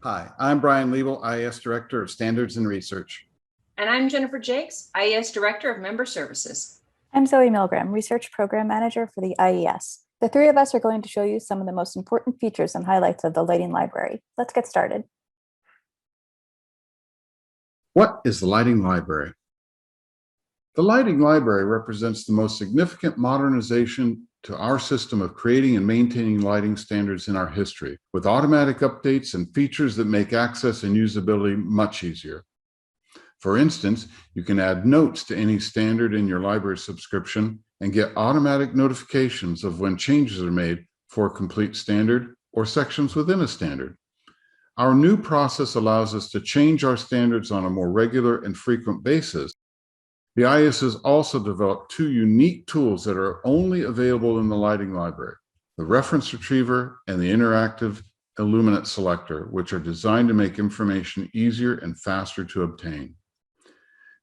Hi, I'm Brian Liebel, IES Director of Standards and Research. And I'm Jennifer Jakes, IES Director of Member Services. I'm Zoe Milgram, Research Program Manager for the IES. The three of us are going to show you some of the most important features and highlights of the Lighting Library. Let's get started. What is the Lighting Library? The Lighting Library represents the most significant modernization to our system of creating and maintaining lighting standards in our history, with automatic updates and features that make access and usability much easier. For instance, you can add notes to any standard in your library subscription and get automatic notifications of when changes are made for a complete standard or sections within a standard. Our new process allows us to change our standards on a more regular and frequent basis. The IES has also developed two unique tools that are only available in the Lighting Library: the Reference Retriever and the Interactive Illuminating Selector, which are designed to make information easier and faster to obtain.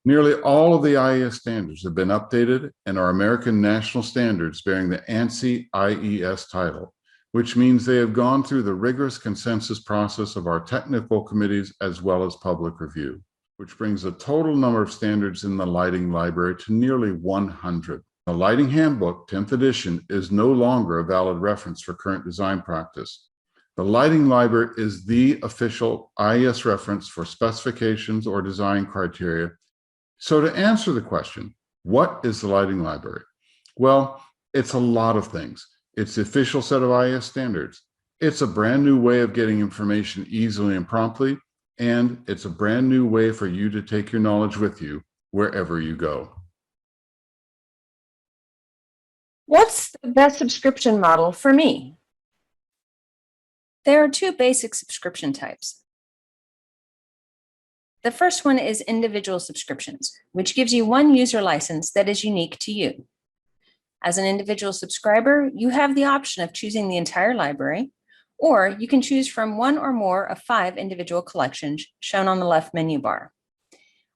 Nearly all of the IES standards have been updated and are American national standards bearing the ANSI IES title, which means they have gone through the rigorous consensus process of our technical committees as well as public review, which brings the total number of standards in the Lighting Library to nearly 100. The Lighting Handbook, 10th edition, is no longer a valid reference for current design practice. The Lighting Library is the official IES reference for specifications or design criteria. So to answer the question, what is the Lighting Library? Well, it's a lot of things. It's the official set of IES standards. It's a brand new way of getting information easily and promptly, and it's a brand new way for you to take your knowledge with you wherever you go. What's the best subscription model for me? There are two basic subscription types. The first one is individual subscriptions, which gives you one user license that is unique to you. As an individual subscriber, you have the option of choosing the entire library, or you can choose from one or more of 5 individual collections shown on the left menu bar.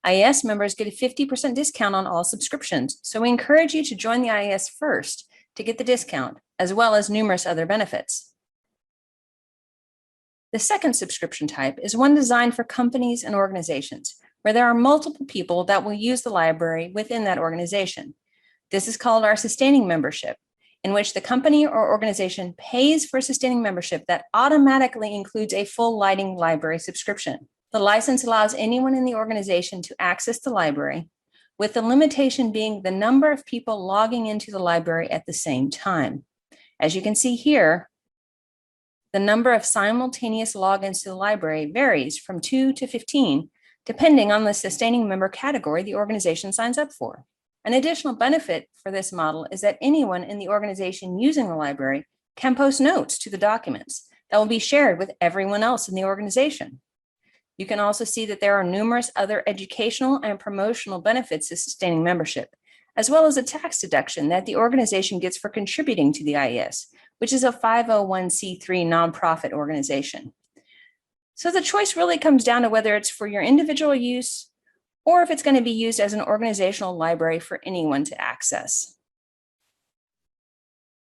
IES members get a 50% discount on all subscriptions, so we encourage you to join the IES first to get the discount, as well as numerous other benefits. The second subscription type is one designed for companies and organizations, where there are multiple people that will use the library within that organization. This is called our sustaining membership, in which the company or organization pays for a sustaining membership that automatically includes a full Lighting Library subscription. The license allows anyone in the organization to access the library, with the limitation being the number of people logging into the library at the same time. As you can see here, the number of simultaneous logins to the library varies from 2 to 15, depending on the sustaining member category the organization signs up for. An additional benefit for this model is that anyone in the organization using the library can post notes to the documents that will be shared with everyone else in the organization. You can also see that there are numerous other educational and promotional benefits to sustaining membership, as well as a tax deduction that the organization gets for contributing to the IES, which is a 501c3 nonprofit organization. So the choice really comes down to whether it's for your individual use or if it's going to be used as an organizational library for anyone to access.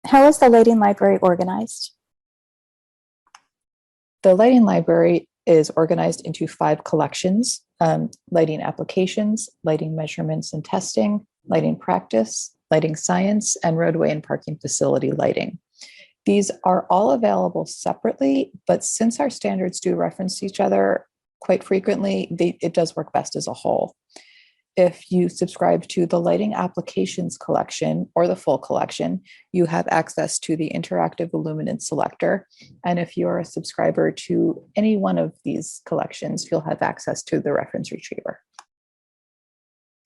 How is the Lighting Library organized? The Lighting Library is organized into 5 collections: lighting applications, lighting measurements and testing, lighting practice, lighting science, and roadway and parking facility lighting. These are all available separately, but since our standards do reference each other quite frequently, it does work best as a whole. If you subscribe to the Lighting Applications collection or the full collection, you have access to the Interactive Illuminating Selector. And if you're a subscriber to any one of these collections, you'll have access to the Reference Retriever.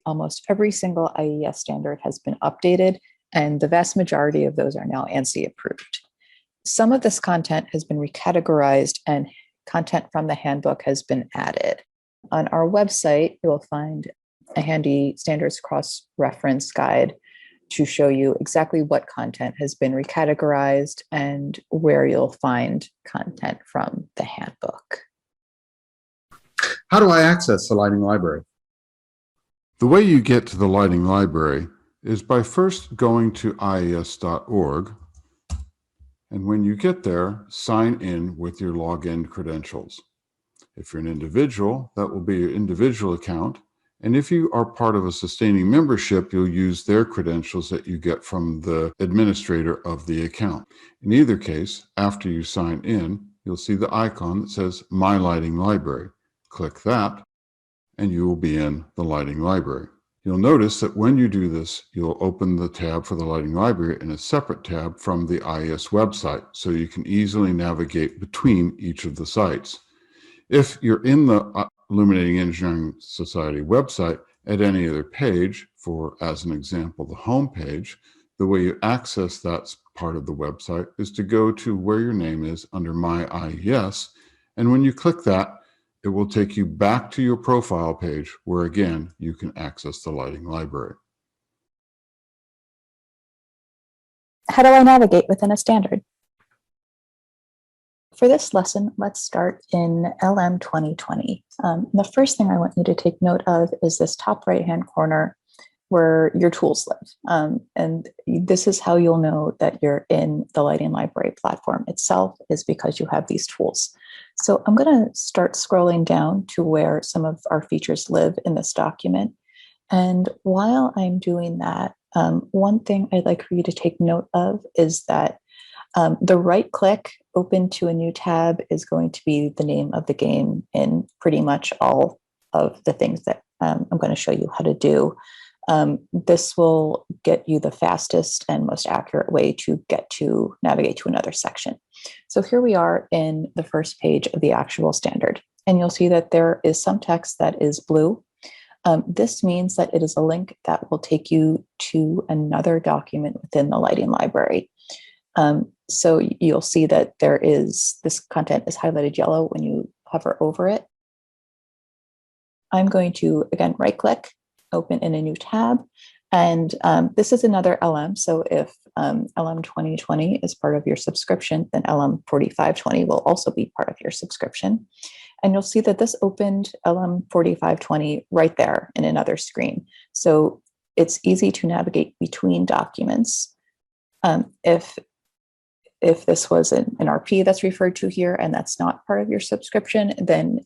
Almost every single IES standard has been updated, and the vast majority of those are now ANSI approved. Some of this content has been recategorized and content from the handbook has been added. On our website, you will find a handy standards cross-reference guide to show you exactly what content has been recategorized and where you'll find content from the handbook. How do I access the Lighting Library? The way you get to the Lighting Library is by first going to ies.org, and when you get there, sign in with your login credentials. If you're an individual, that will be your individual account. And if you are part of a sustaining membership, you'll use their credentials that you get from the administrator of the account. In either case, after you sign in, you'll see the icon that says My Lighting Library. Click that, and you will be in the Lighting Library. You'll notice that when you do this, you'll open the tab for the Lighting Library in a separate tab from the IES website, so you can easily navigate between each of the sites. If you're in the Illuminating Engineering Society website at any other page, for, as an example, the home page, the way you access that part of the website is to go to where your name is under My IES, and when you click that, it will take you back to your profile page where, again, you can access the Lighting Library. How do I navigate within a standard? For this lesson, let's start in LM 2020. The first thing I want you to take note of is this top right-hand corner where your tools live. And this is how you'll know that you're in the Lighting Library platform itself, is because you have these tools. So I'm going to start scrolling down to where some of our features live in this document. And while I'm doing that, one thing I'd like for you to take note of is that the right click open to a new tab is going to be the name of the game in pretty much all of the things that I'm going to show you how to do. This will get you the fastest and most accurate way to navigate to another section. So here we are in the first page of the actual standard, and you'll see that there is some text that is blue. This means that it is a link that will take you to another document within the Lighting Library. So you'll see that this content is highlighted yellow when you hover over it. I'm going to, again, right click, open in a new tab. And this is another LM. So if LM 2020 is part of your subscription, then LM 4520 will also be part of your subscription. And you'll see that this opened LM 4520 right there in another screen. So it's easy to navigate between documents. If this was an RP that's referred to here and that's not part of your subscription, then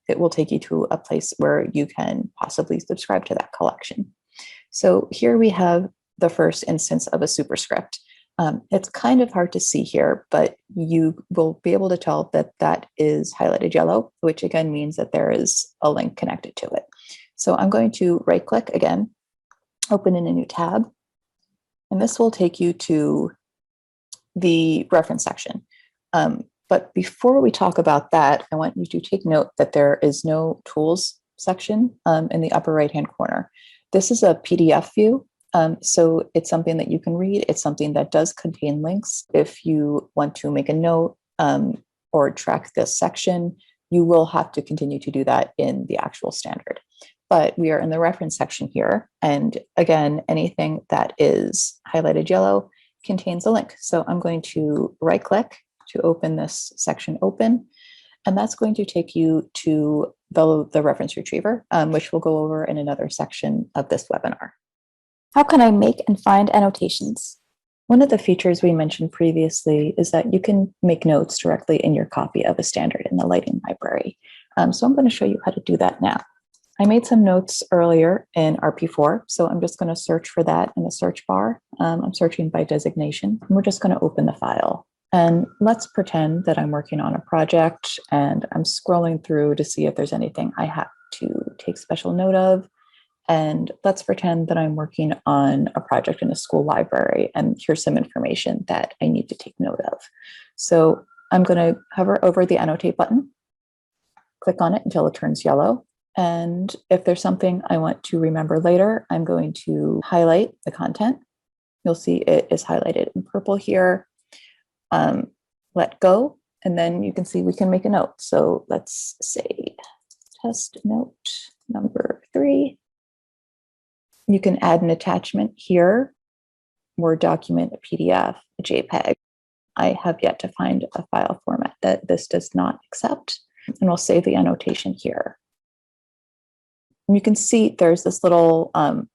it will take you to a place where you can possibly subscribe to that collection. So here we have the first instance of a superscript. It's kind of hard to see here, but you will be able to tell that that is highlighted yellow, which again means that there is a link connected to it. So I'm going to right click again, open in a new tab, and this will take you to the reference section. But before we talk about that, I want you to take note that there is no tools section in the upper right-hand corner. This is a PDF view, so it's something that you can read. It's something that does contain links. If you want to make a note or track this section, you will have to continue to do that in the actual standard. But we are in the reference section here. And again, anything that is highlighted yellow contains a link. So I'm going to right click to open this section open, and that's going to take you to the reference retriever, which we'll go over in another section of this webinar. How can I make and find annotations? One of the features we mentioned previously is that you can make notes directly in your copy of a standard in the Lighting Library. So I'm going to show you how to do that now. I made some notes earlier in RP4, so I'm just going to search for that in the search bar. I'm searching by designation, and we're just going to open the file. And let's pretend that I'm working on a project and I'm scrolling through to see if there's anything I have to take special note of. And let's pretend that I'm working on a project in a school library, and here's some information that I need to take note of. So I'm going to hover over the annotate button, click on it until it turns yellow. And if there's something I want to remember later, I'm going to highlight the content. You'll see it is highlighted in purple here. Let go, and then you can see we can make a note. So let's say test note number 3. You can add an attachment here, Word document, a PDF, a JPEG. I have yet to find a file format that this does not accept, and we'll save the annotation here. And you can see there's this little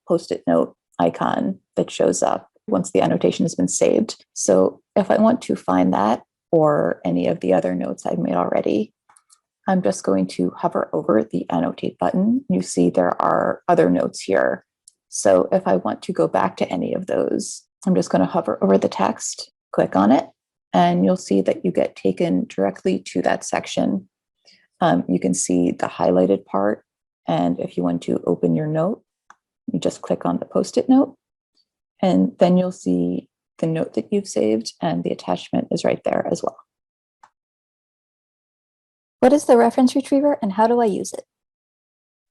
post-it note icon that shows up once the annotation has been saved. So if I want to find that or any of the other notes I've made already, I'm just going to hover over the annotate button. You see there are other notes here. So if I want to go back to any of those, I'm just going to hover over the text, click on it, and you'll see that you get taken directly to that section. You can see the highlighted part. And if you want to open your note, you just click on the Post-it note, and then you'll see the note that you've saved, and the attachment is right there as well. What is the reference retriever and how do I use it?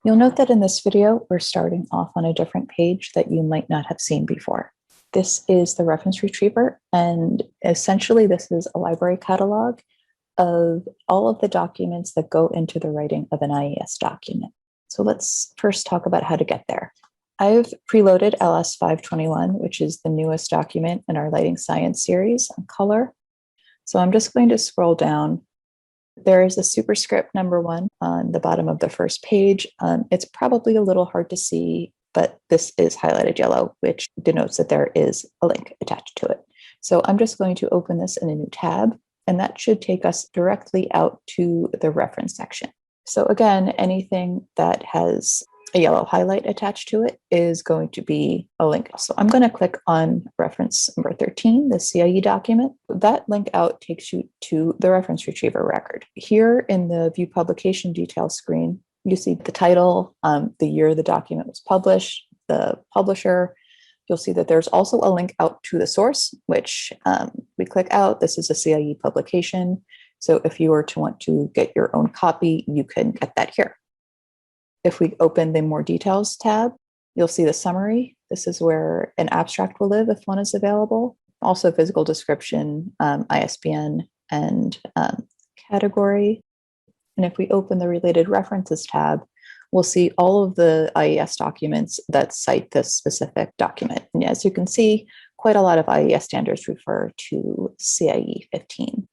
You'll note that in this video, we're starting off on a different page that you might not have seen before. This is the reference retriever, and essentially this is a library catalog of all of the documents that go into the writing of an IES document. So let's first talk about how to get there. I've preloaded LS 521, which is the newest document in our lighting science series on color. So I'm just going to scroll down. There is a superscript number 1 on the bottom of the first page. It's probably a little hard to see, but this is highlighted yellow, which denotes that there is a link attached to it. So I'm just going to open this in a new tab, and that should take us directly out to the reference section. So again, anything that has a yellow highlight attached to it is going to be a link. So I'm going to click on reference number 13, the CIE document. That link out takes you to the reference retriever record. Here in the View Publication Details screen, you see the title, the year the document was published, the publisher. You'll see that there's also a link out to the source, which we click out. This is a CIE publication. So if you were to want to get your own copy, you can get that here. If we open the More Details tab, you'll see the summary. This is where an abstract will live if one is available. Also physical description, ISBN, and category. And if we open the Related References tab, we'll see all of the IES documents that cite this specific document. And as you can see, quite a lot of IES standards refer to CIE 15.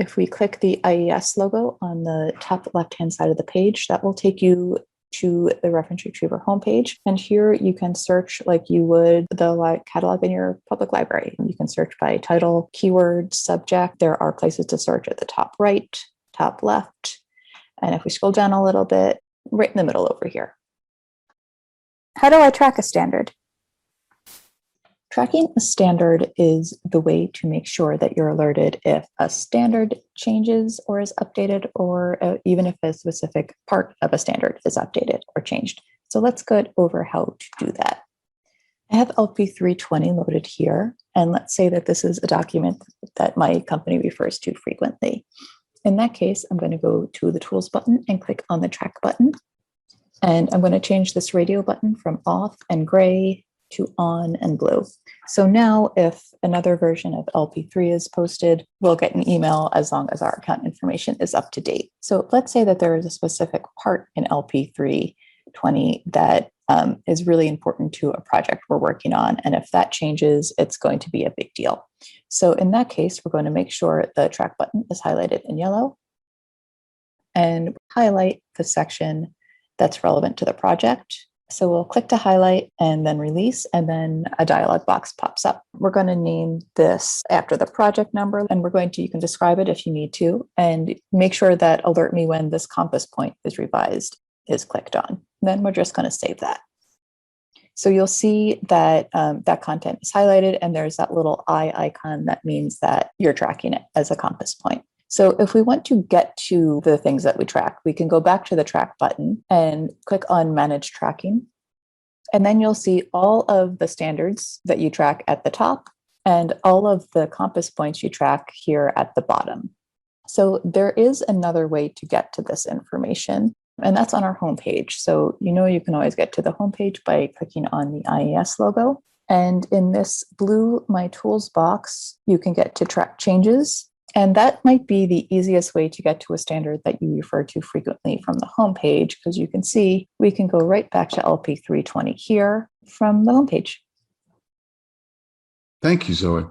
If we click the IES logo on the top left-hand side of the page, that will take you to the reference retriever homepage. And here you can search like you would the catalog in your public library. You can search by title, keyword, subject. There are places to search at the top right, top left. And if we scroll down a little bit, right in the middle over here. How do I track a standard? Tracking a standard is the way to make sure that you're alerted if a standard changes or is updated, or even if a specific part of a standard is updated or changed. So let's go over how to do that. I have LP 320 loaded here, and let's say that this is a document that my company refers to frequently. In that case, I'm going to go to the Tools button and click on the Track button. And I'm going to change this radio button from off and gray to on and blue. So now if another version of LP3 is posted, we'll get an email as long as our account information is up to date. So let's say that there is a specific part in LP320 that is really important to a project we're working on. And if that changes, it's going to be a big deal. So in that case, we're going to make sure the Track button is highlighted in yellow and highlight the section that's relevant to the project. So we'll click to highlight and then release, and then a dialog box pops up. We're going to name this after the project number, and you can describe it if you need to, and make sure that alert me when this compass point is revised is clicked on. Then we're just going to save that. So you'll see that that content is highlighted, and there's that little eye icon that means that you're tracking it as a compass point. So if we want to get to the things that we track, we can go back to the Track button and click on Manage Tracking. And then you'll see all of the standards that you track at the top and all of the compass points you track here at the bottom. So there is another way to get to this information, and that's on our homepage. So you can always get to the homepage by clicking on the IES logo. And in this blue My Tools box, you can get to Track Changes. And that might be the easiest way to get to a standard that you refer to frequently from the homepage, because you can see we can go right back to LP 320 here from the homepage. Thank you, Zoe.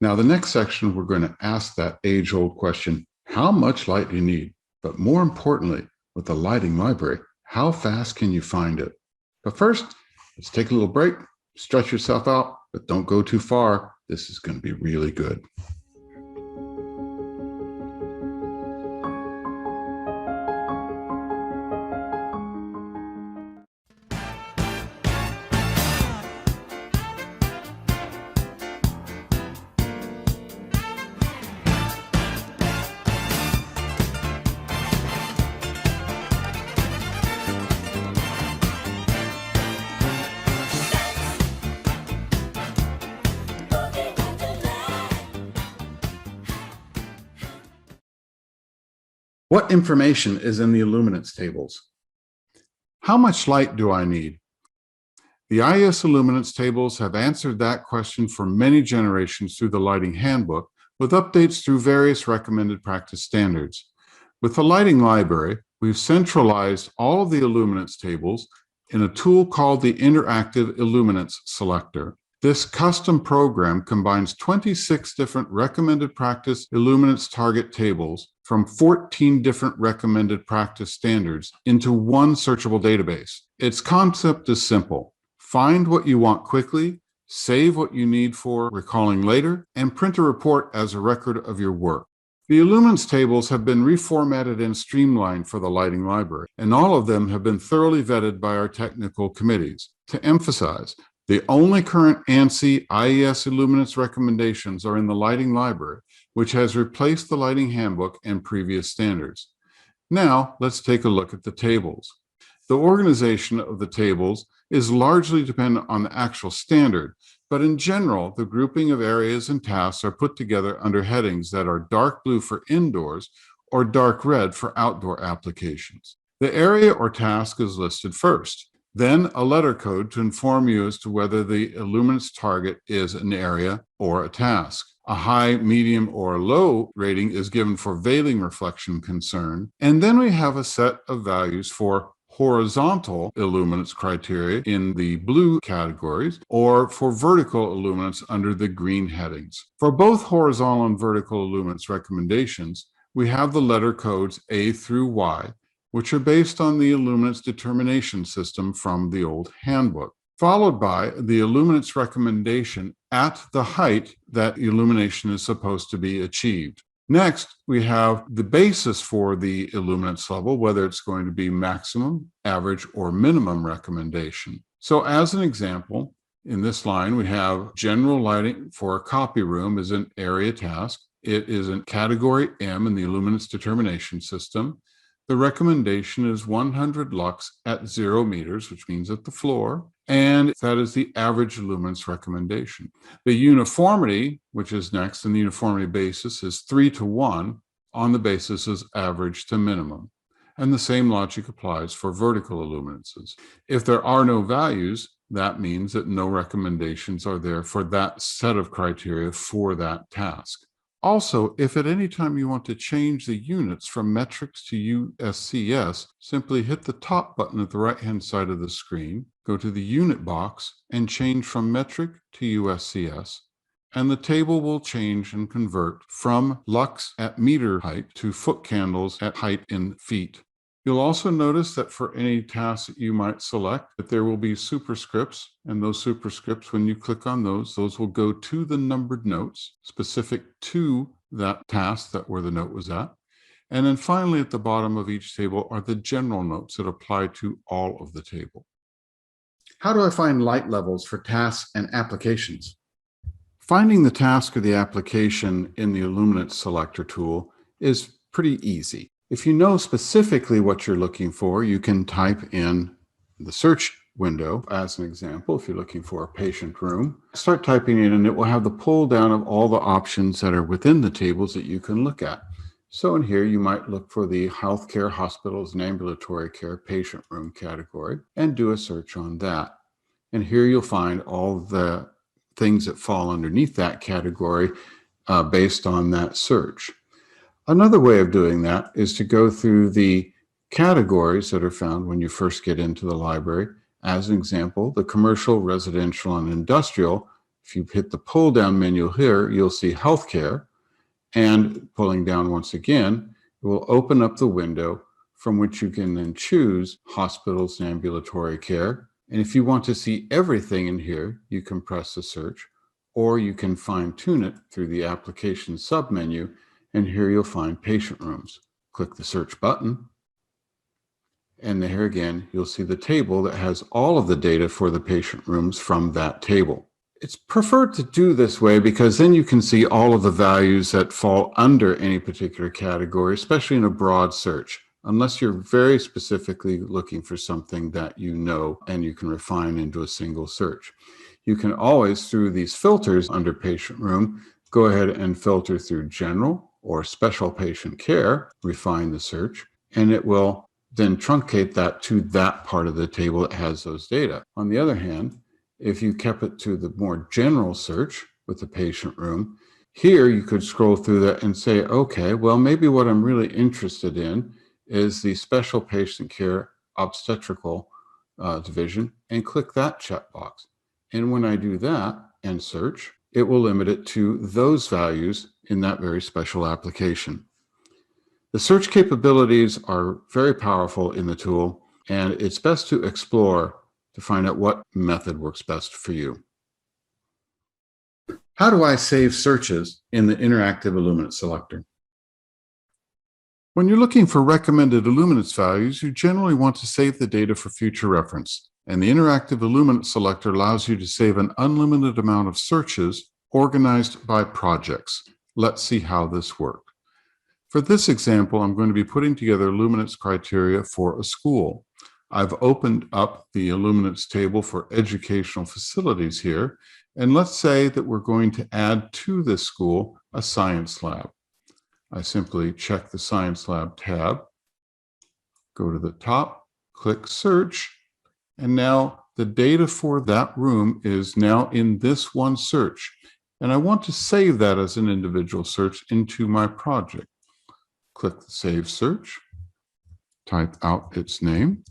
Now, the next section, we're going to ask that age-old question, how much light do you need? But more importantly, with the lighting library, how fast can you find it? But first, let's take a little break, stretch yourself out, but don't go too far. This is going to be really good. What information is in the illuminance tables? How much light do I need? The IES illuminance tables have answered that question for many generations through the Lighting Handbook, with updates through various recommended practice standards. With the Lighting Library, we've centralized all of the illuminance tables in a tool called the Interactive Illuminance Selector. This custom program combines 26 different recommended practice illuminance target tables from 14 different recommended practice standards into one searchable database. Its concept is simple. Find what you want quickly, save what you need for recalling later, and print a report as a record of your work. The illuminance tables have been reformatted and streamlined for the Lighting Library, and all of them have been thoroughly vetted by our technical committees. To emphasize, the only current ANSI IES illuminance recommendations are in the Lighting Library, which has replaced the Lighting Handbook and previous standards. Now, let's take a look at the tables. The organization of the tables is largely dependent on the actual standard, but in general, the grouping of areas and tasks are put together under headings that are dark blue for indoors or dark red for outdoor applications. The area or task is listed first, then a letter code to inform you as to whether the illuminance target is an area or a task. A high, medium, or low rating is given for veiling reflection concern, and then we have a set of values for horizontal illuminance criteria in the blue categories, or for vertical illuminance under the green headings. For both horizontal and vertical illuminance recommendations, we have the letter codes A through Y, which are based on the illuminance determination system from the old handbook, followed by the illuminance recommendation at the height that illumination is supposed to be achieved. Next, we have the basis for the illuminance level, whether it's going to be maximum, average, or minimum recommendation. So as an example, in this line, we have general lighting for a copy room is an area task. It is in category M in the illuminance determination system. The recommendation is 100 lux at 0 meters, which means at the floor, and that is the average illuminance recommendation. The uniformity, which is next, and the uniformity basis is 3:1 on the basis of average to minimum. And the same logic applies for vertical illuminances. If there are no values, that means that no recommendations are there for that set of criteria for that task. Also, if at any time you want to change the units from metrics to USCS, simply hit the top button at the right-hand side of the screen, go to the unit box, and change from metric to USCS, and the table will change and convert from lux at meter height to foot candles at height in feet. You'll also notice that for any tasks that you might select, that there will be superscripts, and those superscripts, when you click on those will go to the numbered notes specific to that task where the note was at. And then finally, at the bottom of each table are the general notes that apply to all of the table. How do I find light levels for tasks and applications? Finding the task or the application in the Illuminance Selector tool is pretty easy. If you know specifically what you're looking for, you can type in the search window. As an example, if you're looking for a patient room, start typing in and it will have the pull down of all the options that are within the tables that you can look at. So in here, you might look for the healthcare, hospitals, and ambulatory care patient room category and do a search on that. And here you'll find all the things that fall underneath that category based on that search. Another way of doing that is to go through the categories that are found when you first get into the library. As an example, the commercial, residential, and industrial. If you hit the pull down menu here, you'll see healthcare, and pulling down once again, it will open up the window from which you can then choose hospitals and ambulatory care. And if you want to see everything in here, you can press the search, or you can fine tune it through the application submenu. And here you'll find patient rooms. Click the search button. And here again, you'll see the table that has all of the data for the patient rooms from that table. It's preferred to do this way because then you can see all of the values that fall under any particular category, especially in a broad search, unless you're very specifically looking for something that you know and you can refine into a single search. You can always, through these filters under patient room, go ahead and filter through general, or special patient care, refine the search, and it will then truncate that to that part of the table that has those data. On the other hand, if you kept it to the more general search with the patient room, here you could scroll through that and say, okay, well, maybe what I'm really interested in is the special patient care obstetrical division, and click that checkbox. And when I do that and search, it will limit it to those values in that very special application. The search capabilities are very powerful in the tool, and it's best to explore to find out what method works best for you. How do I save searches in the interactive Illuminate selector? When you're looking for recommended Illuminates values, you generally want to save the data for future reference, and the interactive Illuminate selector allows you to save an unlimited amount of searches organized by projects. Let's see how this works. For this example, I'm going to be putting together Illuminates criteria for a school. I've opened up the Illuminates table for educational facilities here, and let's say that we're going to add to this school a science lab. I simply check the Science Lab tab, go to the top, click Search, and now the data for that room is now in this one search. And I want to save that as an individual search into my project. Click the Save Search, type out its name,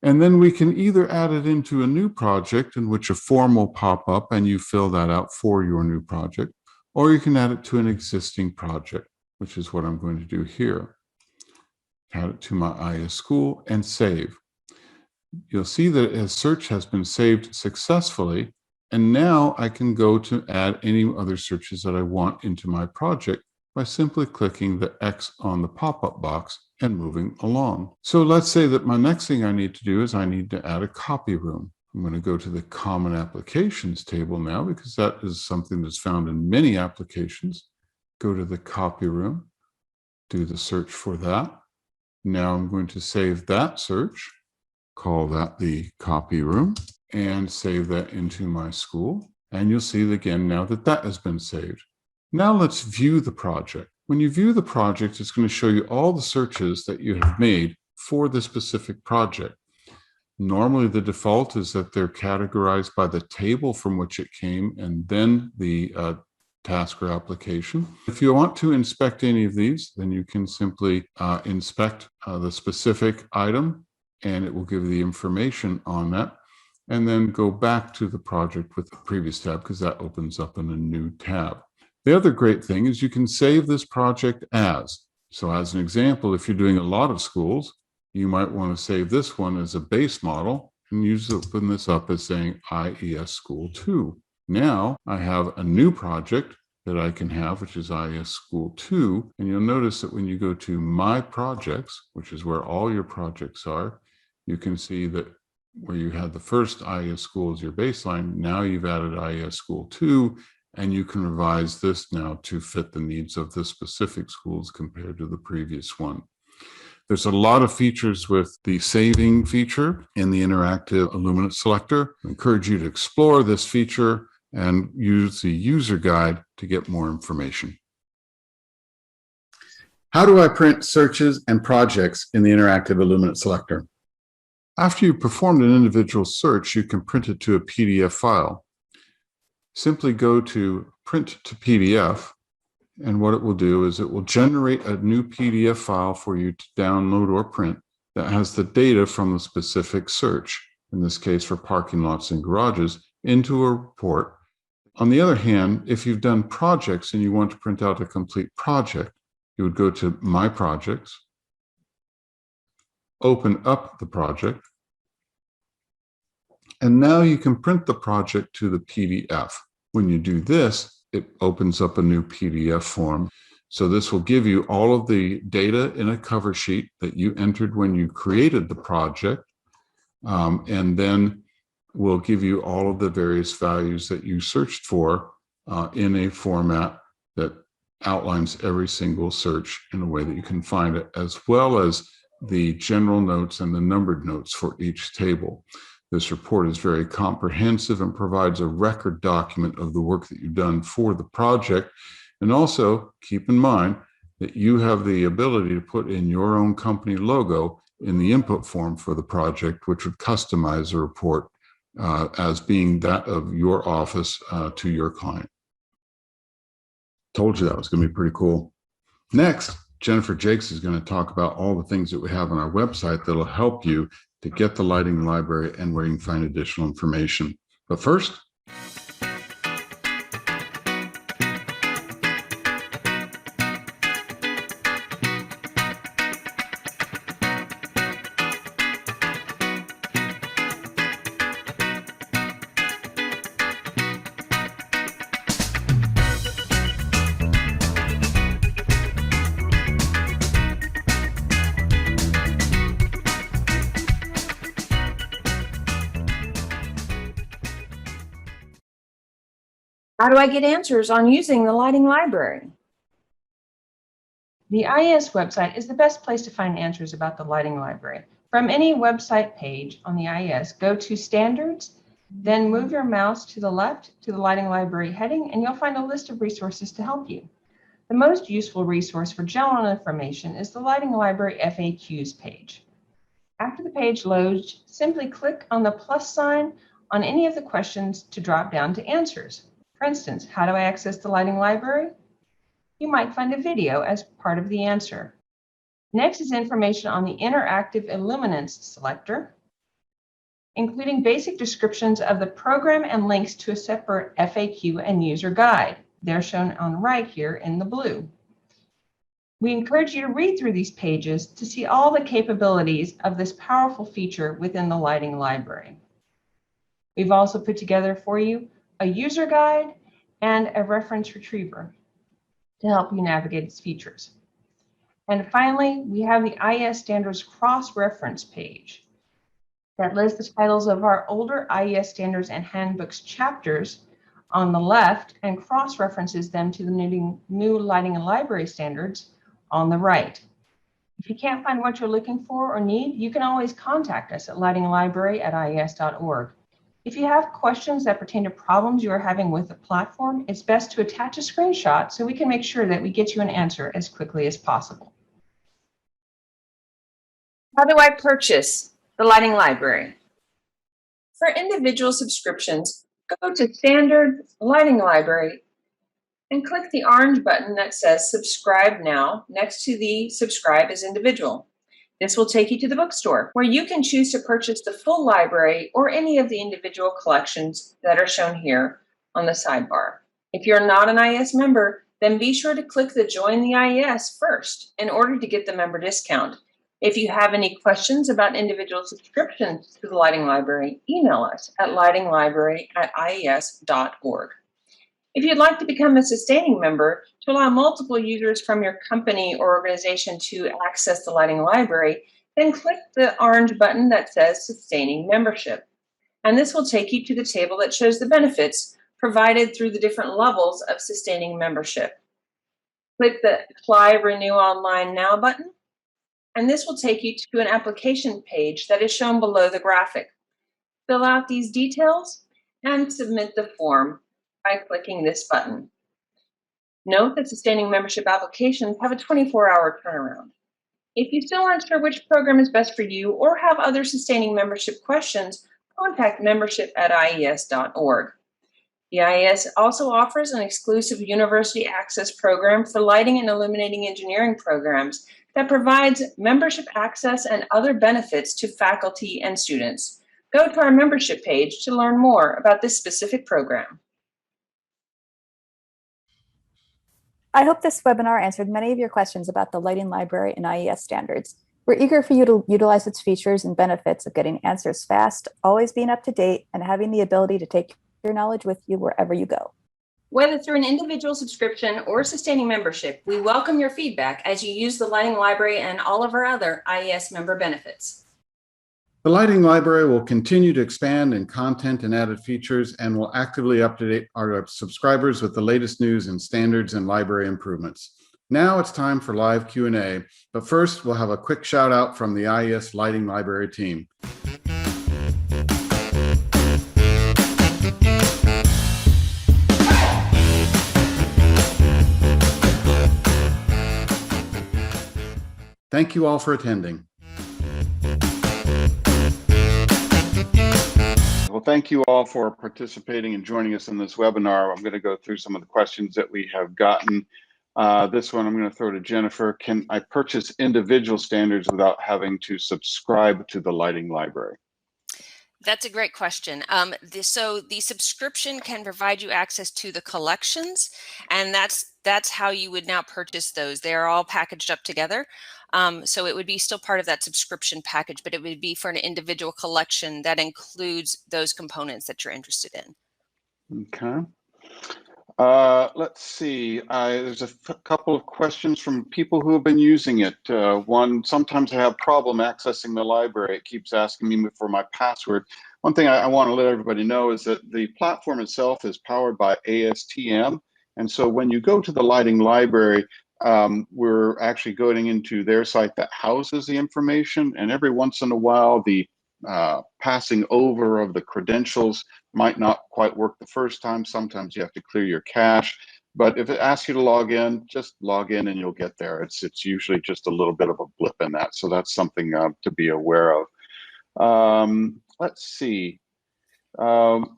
and then we can either add it into a new project in which a form will pop up and you fill that out for your new project, or you can add it to an existing project, which is what I'm going to do here. Add it to my IES school and save. You'll see that a search has been saved successfully, and now I can go to add any other searches that I want into my project by simply clicking the X on the pop-up box and moving along. So let's say that my next thing I need to do is I need to add a copy room. I'm going to go to the Common Applications table now, because that is something that's found in many applications. Go to the copy room, do the search for that. Now I'm going to save that search, call that the copy room, and save that into my school. And you'll see again now that that has been saved. Now let's view the project. When you view the project, it's going to show you all the searches that you have made for the specific project. Normally, the default is that they're categorized by the table from which it came and then the task or application. If you want to inspect any of these, then you can simply inspect the specific item, and it will give you the information on that, and then go back to the project with the previous tab, because that opens up in a new tab. The other great thing is you can save this project as. So as an example, if you're doing a lot of schools, you might want to save this one as a base model and open this up as saying IES School 2. Now I have a new project that I can have, which is IES School 2. And you'll notice that when you go to My Projects, which is where all your projects are, you can see that where you had the first IES School as your baseline, now you've added IES School 2, and you can revise this now to fit the needs of the specific schools compared to the previous one. There's a lot of features with the saving feature in the interactive Illuminate selector. I encourage you to explore this feature and use the user guide to get more information. How do I print searches and projects in the interactive Illuminate selector? After you've performed an individual search, you can print it to a PDF file. Simply go to Print to PDF, and what it will do is it will generate a new PDF file for you to download or print that has the data from the specific search, in this case for parking lots and garages, into a report. On the other hand, if you've done projects and you want to print out a complete project, you would go to My Projects, open up the project, and now you can print the project to the PDF. When you do this, it opens up a new PDF form. So this will give you all of the data in a cover sheet that you entered when you created the project, and then will give you all of the various values that you searched for in a format that outlines every single search in a way that you can find it, as well as the general notes and the numbered notes for each table. This report is very comprehensive and provides a record document of the work that you've done for the project. And also keep in mind that you have the ability to put in your own company logo in the input form for the project, which would customize the report as being that of your office to your client. Told you that was going to be pretty cool. Next, Jennifer Jakes is going to talk about all the things that we have on our website that'll help you to get the lighting library and where you can find additional information. But first, how do I get answers on using the lighting library? The IES website is the best place to find answers about the lighting library. From any website page on the IES, go to Standards, then move your mouse to the left to the lighting library heading, and you'll find a list of resources to help you. The most useful resource for general information is the Lighting Library FAQs page. After the page loads, simply click on the plus sign on any of the questions to drop down to answers. For instance, how do I access the lighting library? You might find a video as part of the answer. Next is information on the interactive Illuminance selector, including basic descriptions of the program and links to a separate FAQ and user guide. They're shown on the right here in the blue. We encourage you to read through these pages to see all the capabilities of this powerful feature within the lighting library. We've also put together for you a user guide and a reference retriever to help you navigate its features. And finally, we have the IES Standards cross-reference page that lists the titles of our older IES Standards and Handbooks chapters on the left and cross-references them to the new lighting and library standards on the right. If you can't find what you're looking for or need, you can always contact us at lightinglibrary@ies.org. If you have questions that pertain to problems you are having with the platform, it's best to attach a screenshot so we can make sure that we get you an answer as quickly as possible. How do I purchase the lighting library? For individual subscriptions, go to Standard Lighting Library and click the orange button that says Subscribe Now next to the Subscribe as Individual. This will take you to the bookstore where you can choose to purchase the full library or any of the individual collections that are shown here on the sidebar. If you're not an IES member, then be sure to click the Join the IES first in order to get the member discount. If you have any questions about individual subscriptions to the Lighting Library, email us at lightinglibrary@ies.org. If you'd like to become a sustaining member to allow multiple users from your company or organization to access the lighting library, then click the orange button that says Sustaining Membership. And this will take you to the table that shows the benefits provided through the different levels of sustaining membership. Click the Apply Renew Online Now button, and this will take you to an application page that is shown below the graphic. Fill out these details and submit the form by clicking this button. Note that sustaining membership applications have a 24-hour turnaround. If you still aren't sure which program is best for you or have other sustaining membership questions, contact membership@ies.org. The IES also offers an exclusive university access program for lighting and illuminating engineering programs that provides membership access and other benefits to faculty and students. Go to our membership page to learn more about this specific program. I hope this webinar answered many of your questions about the Lighting Library and IES standards. We're eager for you to utilize its features and benefits of getting answers fast, always being up to date, and having the ability to take your knowledge with you wherever you go. Whether through an individual subscription or sustaining membership, we welcome your feedback as you use the Lighting Library and all of our other IES member benefits. the Lighting Library will continue to expand in content and added features and will actively update our subscribers with the latest news and standards and library improvements. Now it's time for live Q&A, but first we'll have a quick shout out from the IES Lighting Library team. Thank you all for attending. Well, thank you all for participating and joining us in this webinar. I'm going to go through some of the questions that we have gotten. This one I'm going to throw to Jennifer. Can I purchase individual standards without having to subscribe to the lighting library? That's a great question. So the subscription can provide you access to the collections, and that's how you would now purchase those. They're all packaged up together. So it would be still part of that subscription package, but it would be for an individual collection that includes those components that you're interested in. Okay. Let's see. There's a couple of questions from people who have been using it. One, sometimes I have problem accessing the library. It keeps asking me for my password. One thing I want to let everybody know is that the platform itself is powered by ASTM. And so when you go to the lighting library, we're actually going into their site that houses the information. And every once in a while, the passing over of the credentials might not quite work the first time. Sometimes you have to clear your cache, but if it asks you to log in, just log in and you'll get there. It's usually just a little bit of a blip in that, so that's something to be aware of. Let's see. Zoe,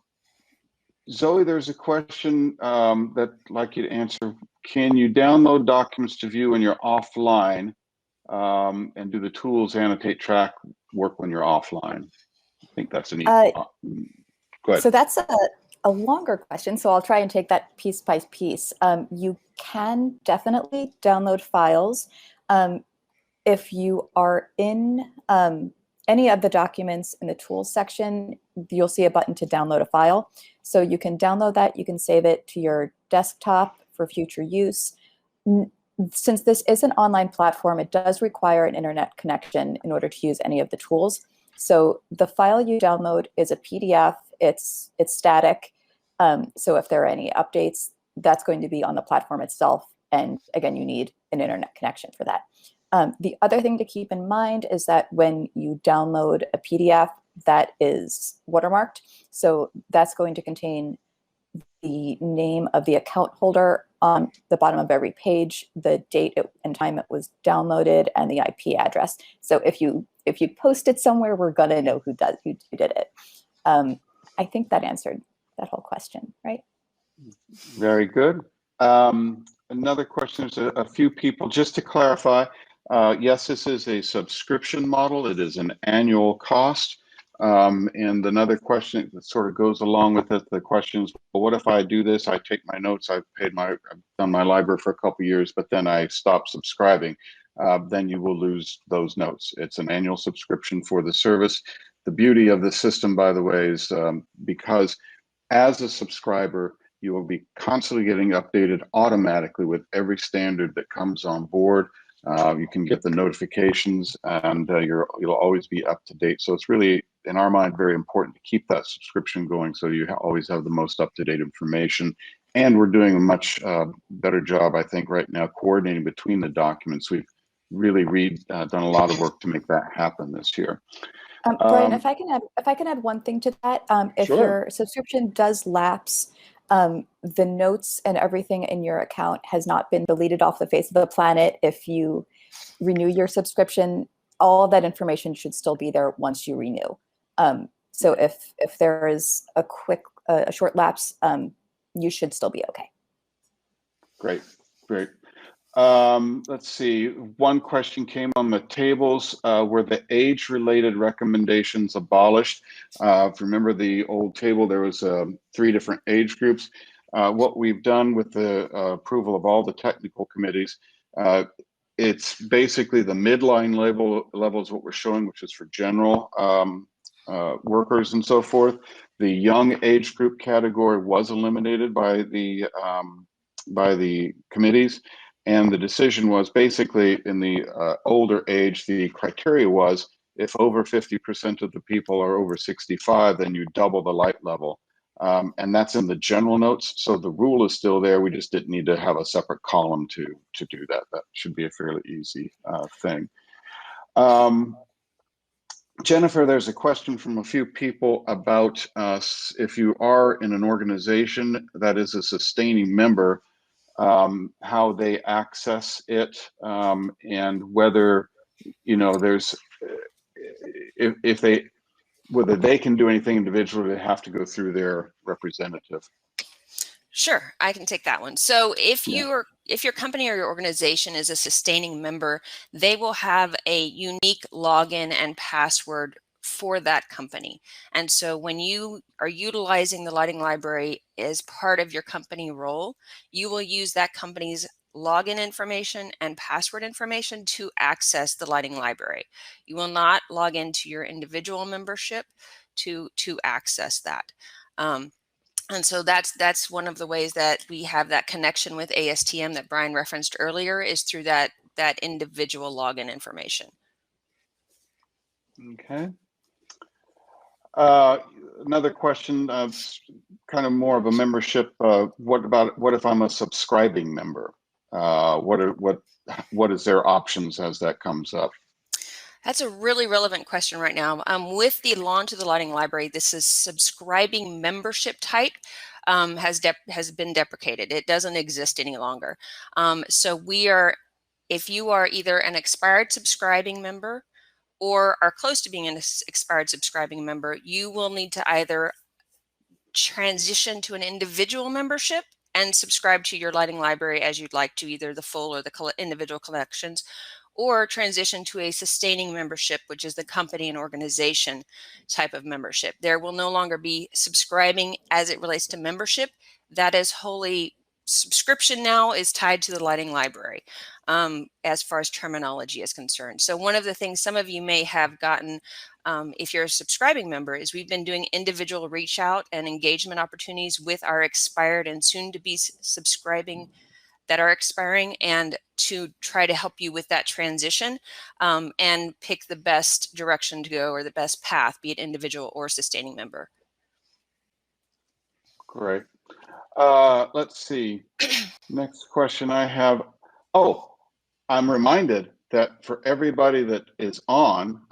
there's a question that I'd like you to answer. Can you download documents to view when you're offline, and do the tools annotate track work when you're offline? I think that's an easy. Go ahead. So that's a longer question, so I'll try and take that piece by piece. You can definitely download files. If you are in any of the documents in the tools section, you'll see a button to download a file. So you can download that, you can save it to your desktop for future use. Since this is an online platform, it does require an internet connection in order to use any of the tools. So the file you download is a PDF. It's static. So if there are any updates, that's going to be on the platform itself. And again, you need an internet connection for that. The other thing to keep in mind is that when you download a PDF, that is watermarked. So that's going to contain the name of the account holder on the bottom of every page, the date and time it was downloaded, and the IP address. So if you post it somewhere, we're gonna know who did it. I think that answered that whole question, right? Very good. Another question is a few people, just to clarify, yes, this is a subscription model. It is an annual cost. And another question that sort of goes along with it, the question is, well, what if I do this? I take my notes, I've done my library for a couple of years, but then I stop subscribing. Then you will lose those notes. It's an annual subscription for the service. The beauty of the system, by the way, is because as a subscriber, you will be constantly getting updated automatically with every standard that comes on board. You can get the notifications, and you'll always be up to date. So it's really, in our mind, very important to keep that subscription going, so you always have the most up-to-date information. And we're doing a much better job, I think, right now, coordinating between the documents. We've really done a lot of work to make that happen this year. Brian, if I can add one thing to that, if Sure. your subscription does lapse, the notes and everything in your account has not been deleted off the face of the planet. If you renew your subscription, all of that information should still be there once you renew. So if there is a short lapse, you should still be okay. Great, great. Let's see, one question came on the tables. Were the age-related recommendations abolished? If you remember the old table, there was 3 different age groups. What we've done with the approval of all the technical committees, it's basically the midline level is what we're showing, which is for general workers and so forth. The young age group category was eliminated by the committees. And the decision was basically in the older age, the criteria was if over 50% of the people are over 65, then you double the light level. And that's in the general notes. So the rule is still there. We just didn't need to have a separate column to do that. That should be a fairly easy thing. Jennifer, there's a question from a few people about if you are in an organization that is a sustaining member, how they access it, and whether there's if they whether they can do anything individually, they have to go through their representative. Sure, I can take that one. So if Yeah. if your company or your organization is a sustaining member, they will have a unique login and password for that company. And so when you are utilizing the Lighting Library as part of your company role, you will use that company's login information and password information to access the Lighting Library. You will not log into your individual membership to access that. And so that's one of the ways that we have that connection with ASTM that Brian referenced earlier, is through that individual login information. Okay. Another question, kind of more of a membership. What if I'm a subscribing member? What is their options as that comes up? That's a really relevant question right now. With the launch of the Lighting Library, this is subscribing membership type has been deprecated. It doesn't exist any longer. So if you are either an expired subscribing member or are close to being an expired subscribing member, you will need to either transition to an individual membership and subscribe to your Lighting Library as you'd like to, either the full or the individual collections, or transition to a sustaining membership, which is the company and organization type of membership. There will no longer be subscribing as it relates to membership. That is wholly subscription now is tied to the Lighting Library as far as terminology is concerned. So one of the things some of you may have gotten if you're a subscribing member is we've been doing individual reach out and engagement opportunities with our expired and soon to be subscribing that are expiring, and to try to help you with that transition and pick the best direction to go or the best path, be it individual or sustaining member. Great. Let's see. Next question I have. Oh, I'm reminded that for everybody that is on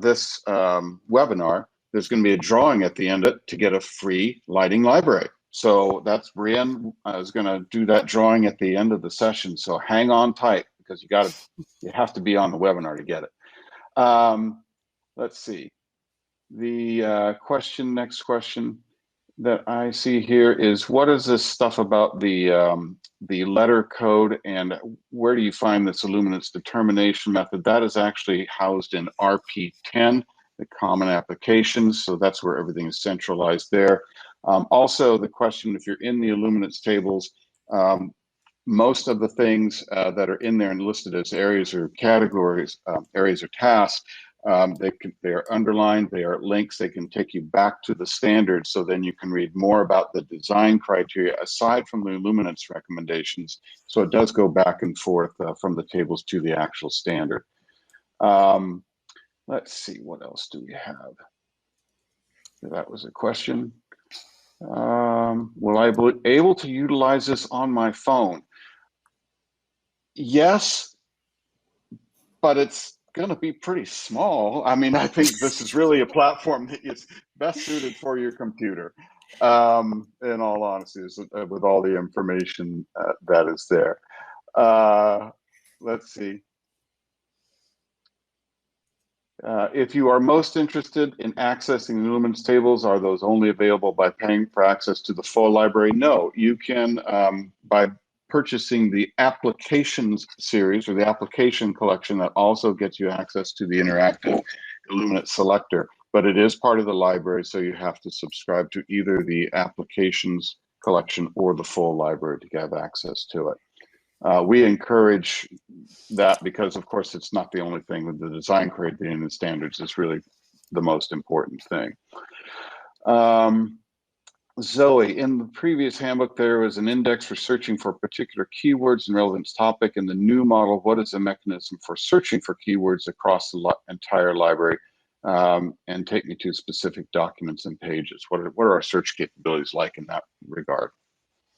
this webinar, there's going to be a drawing at the end of it to get a free Lighting Library. So that's Brienne is going to do that drawing at the end of the session. So hang on tight, because you have to be on the webinar to get it. Let's see. The next question that I see here is, what is this stuff about the letter code, and where do you find this Illuminance determination method? That is actually housed in RP10, the common applications. So that's where everything is centralized there. Also, the question, if you're in the Illuminance tables, most of the things that are in there and listed as areas or categories, areas or tasks, they are underlined, they are links, they can take you back to the standard, so then you can read more about the design criteria aside from the Illuminance recommendations. So it does go back and forth from the tables to the actual standard. Let's see, what else do we have? That was a question. Will I be able to utilize this on my phone? Yes, but it's going to be pretty small. I mean, I think this is really a platform that is best suited for your computer, in all honesty, with all the information that is there. Let's see. If you are most interested in accessing the Illuminance tables, are those only available by paying for access to the full library? No, you can, by purchasing the applications series or the application collection, that also gets you access to the interactive Illuminate selector. But it is part of the library, so you have to subscribe to either the applications collection or the full library to have access to it. We encourage that because, of course, it's not the only thing. With the design criteria and the standards is really the most important thing. Zoe, in the previous handbook, there was an index for searching for particular keywords and relevance topic. In the new model, what is the mechanism for searching for keywords across the entire library? And take me to specific documents and pages. What are our search capabilities like in that regard?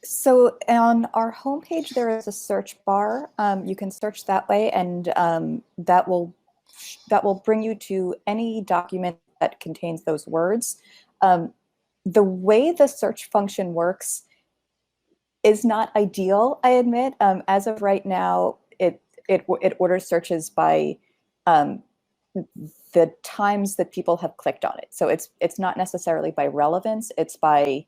So on our homepage, there is a search bar. You can search that way, and that will bring you to any document that contains those words. The way the search function works is not ideal, I admit. As of right now, it orders searches by um, the times that people have clicked on it. So it's not necessarily by relevance, it's by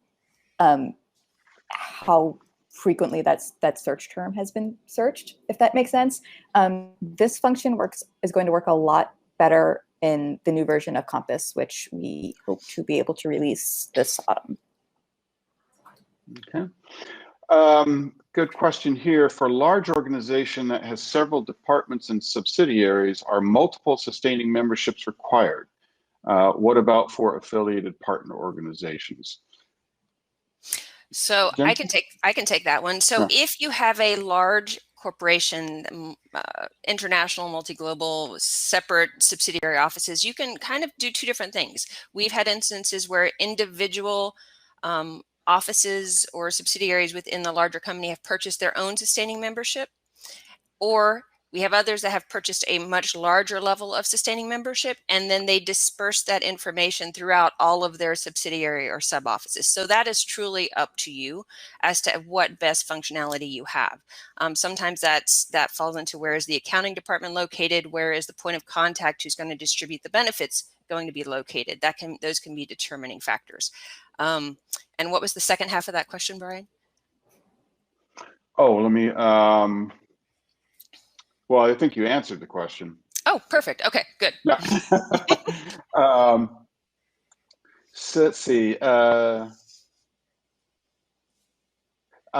how frequently that search term has been searched, if that makes sense. This function is going to work a lot better in the new version of Compass, which we hope to be able to release this autumn. Okay. Good question here. For a large organization that has several departments and subsidiaries, are multiple sustaining memberships required? What about for affiliated partner organizations? So Jen? I can take that one. So Sure. if you have a large corporation, international, multi-global, separate subsidiary offices, you can kind of do two different things. We've had instances where individual offices or subsidiaries within the larger company have purchased their own sustaining membership, or we have others that have purchased a much larger level of sustaining membership, and then they disperse that information throughout all of their subsidiary or sub offices. So that is truly up to you as to what best functionality you have. Sometimes that falls into where is the accounting department located, where is the point of contact who's going to distribute the benefits going to be located. Those can be determining factors. And what was the second half of that question, Brian? Oh, let me. Well, I think you answered the question. Oh, perfect. Okay, good. Yeah. So let's see.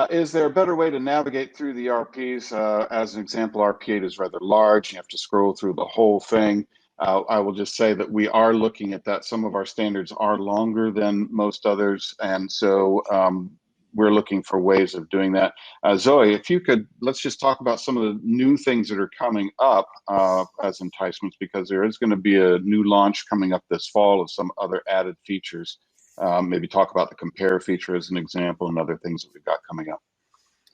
Is there a better way to navigate through the RPs? As an example, RP8 is rather large. You have to scroll through the whole thing. I will just say that we are looking at that. Some of our standards are longer than most others, and so we're looking for ways of doing that. Zoe, if you could, let's just talk about some of the new things that are coming up as enticements, because there is going to be a new launch coming up this fall of some other added features. Maybe talk about the compare feature as an example and other things that we've got coming up.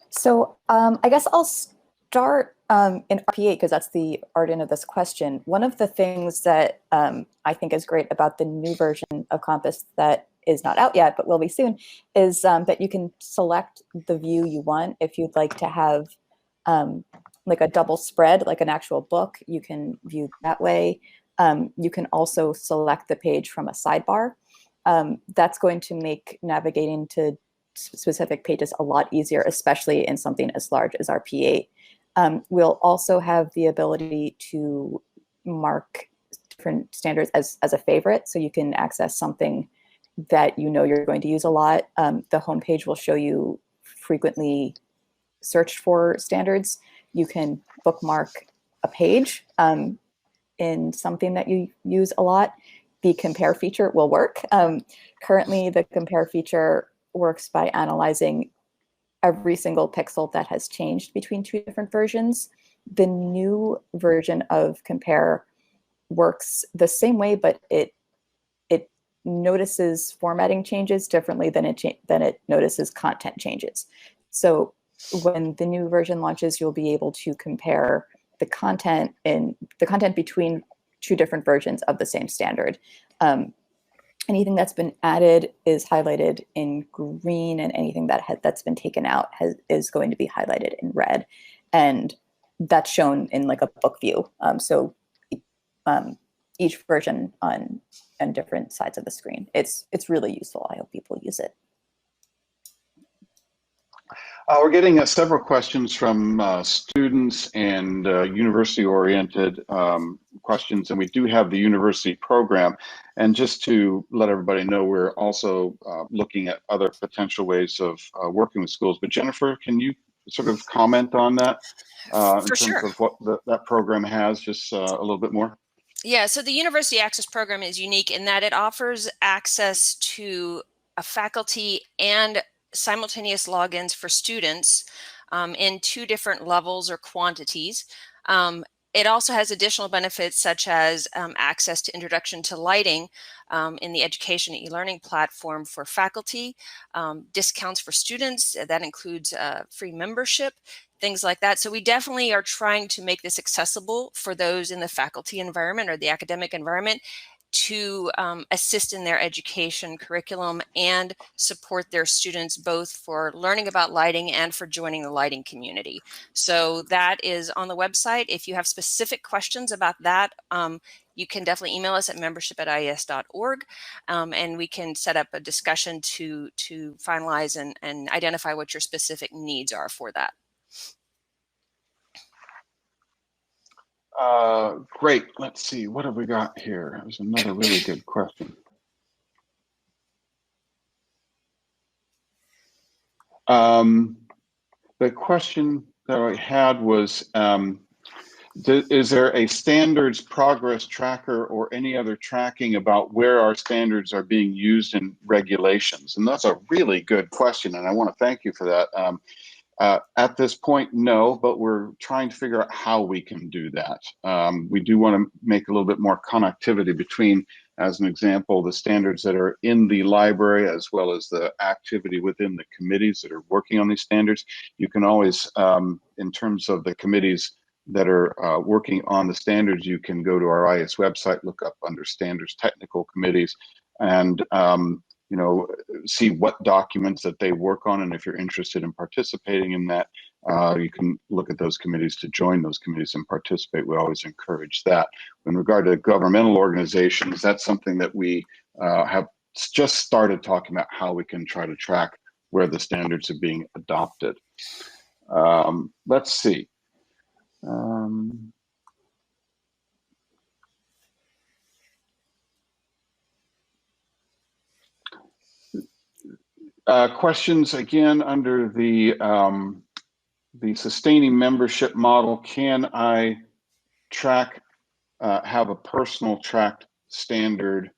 So I guess I'll start in RP8 because that's the art-in of this question. One of the things that I think is great about the new version of Compass that is not out yet, but will be soon, is that you can select the view you want. If you'd like to have like a double spread, like an actual book, you can view that way. You can also select the page from a sidebar. That's going to make navigating to specific pages a lot easier, especially in something as large as RP8. We'll also have the ability to mark different standards as a favorite, so you can access something that you know you're going to use a lot. The homepage will show you frequently searched for standards. You can bookmark a page in something that you use a lot. The compare feature will work. Currently, the compare feature works by analyzing every single pixel that has changed between two different versions. The new version of compare works the same way, but it notices formatting changes differently than it notices content changes. So when the new version launches, you'll be able to compare the content between two different versions of the same standard. Anything that's been added is highlighted in green, and anything that's been taken out is going to be highlighted in red, and that's shown in like a book view. So each version on different sides of the screen. It's really useful. I hope people use it. We're getting several questions from students and university-oriented questions, and we do have the university program. And just to let everybody know, we're also looking at other potential ways of working with schools. But Jennifer, can you sort of comment on that in terms of what that program has, just a little bit more? Yeah, so the University Access Program is unique in that it offers access to a faculty and simultaneous logins for students in two different levels or quantities. It also has additional benefits such as access to Introduction to Lighting in the Education and e-learning platform for faculty, discounts for students, that includes free membership, things like that. So we definitely are trying to make this accessible for those in the faculty environment or the academic environment. to assist in their education curriculum and support their students both for learning about lighting and for joining the lighting community. So that is on the website. If you have specific questions about that, you can definitely email us at membership@ies.org, and we can set up a discussion to finalize and identify what your specific needs are for that. Great. Let's see. What have we got here? That was another really good question. The question that I had was, is there a standards progress tracker or any other tracking about where our standards are being used in regulations? And that's a really good question, and I want to thank you for that. At this point, no, but we're trying to figure out how we can do that. We do want to make a little bit more connectivity between, as an example, the standards that are in the library as well as the activity within the committees that are working on these standards. You can always, in terms of the committees that are working on the standards, you can go to our IES website, look up under standards technical committees, and you know, see what documents that they work on, and if you're interested in participating in that, you can look at those committees to join those committees and participate. We always encourage that. In regard to governmental organizations, that's something that we have just started talking about, how we can try to track where the standards are being adopted. Let's see. Questions again under the sustaining membership model. Can I track, have a personal tracked standard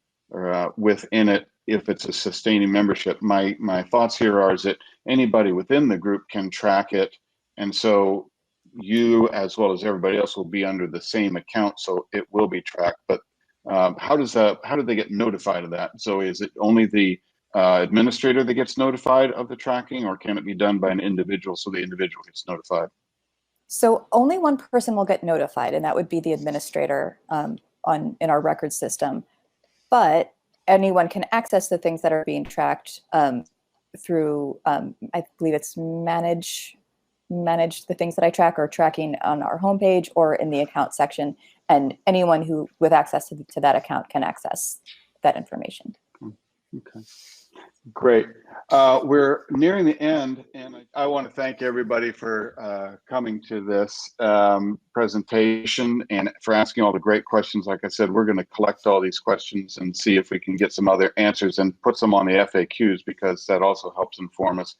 within it if it's a sustaining membership? My thoughts here are is that anybody within the group can track it, and so you as well as everybody else will be under the same account, so it will be tracked. But how do they get notified of that? So is it only the administrator that gets notified of the tracking, or can it be done by an individual so the individual gets notified? So only one person will get notified, and that would be the administrator in our record system. But anyone can access the things that are being tracked through, I believe it's manage the things that I track, or tracking on our homepage or in the account section. And anyone who with access to that account can access that information. Okay. Great. We're nearing the end, and I want to thank everybody for coming to this presentation and for asking all the great questions. Like I said, we're going to collect all these questions and see if we can get some other answers and put some on the FAQs, because that also helps inform us.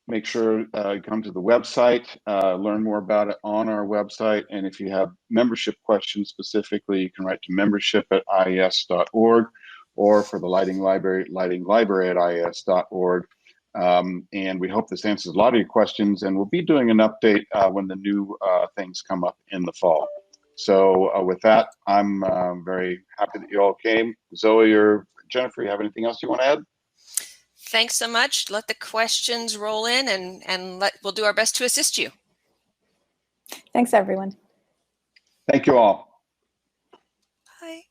Make sure you come to the website, learn more about it on our website. And if you have membership questions specifically, you can write to membership@ies.org. or for the Lighting Library, lightinglibrary@ies.org. And we hope this answers a lot of your questions, and we'll be doing an update when the new things come up in the fall. So with that, I'm very happy that you all came. Zoe or Jennifer, you have anything else you want to add? Thanks so much. Let the questions roll in, and we'll do our best to assist you. Thanks, everyone. Thank you all. Bye.